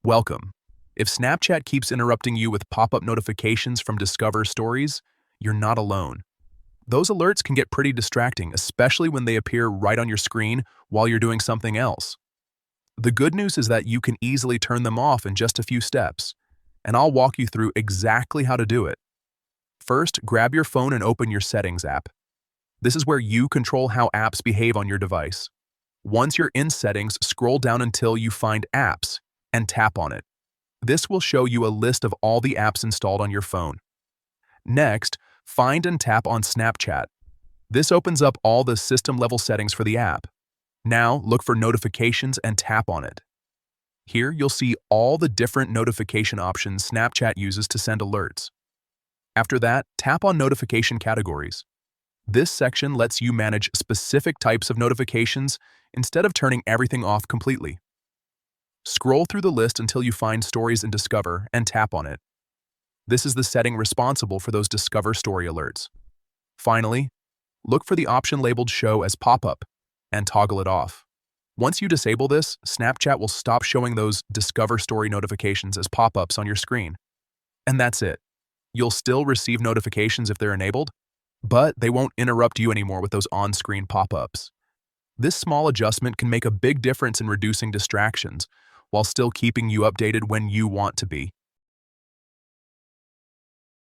Welcome. If Snapchat keeps interrupting you with pop-up notifications from Discover Stories, you're not alone. Those alerts can get pretty distracting, especially when they appear right on your screen while you're doing something else. The good news is that you can easily turn them off in just a few steps, and I'll walk you through exactly how to do it. First, grab your phone and open your Settings app. This is where you control how apps behave on your device. Once you're in Settings, scroll down until you find Apps and tap on it. This will show you a list of all the apps installed on your phone. Next, find and tap on Snapchat. This opens up all the system-level settings for the app. Now, look for Notifications and tap on it. Here, you'll see all the different notification options Snapchat uses to send alerts. After that, tap on Notification Categories. This section lets you manage specific types of notifications instead of turning everything off completely. Scroll through the list until you find Stories in Discover and tap on it. This is the setting responsible for those Discover Story alerts. Finally, look for the option labeled Show as Pop-up and toggle it off. Once you disable this, Snapchat will stop showing those Discover Story notifications as pop-ups on your screen. And that's it. You'll still receive notifications if they're enabled, but they won't interrupt you anymore with those on-screen pop-ups. This small adjustment can make a big difference in reducing distractions, while still keeping you updated when you want to be.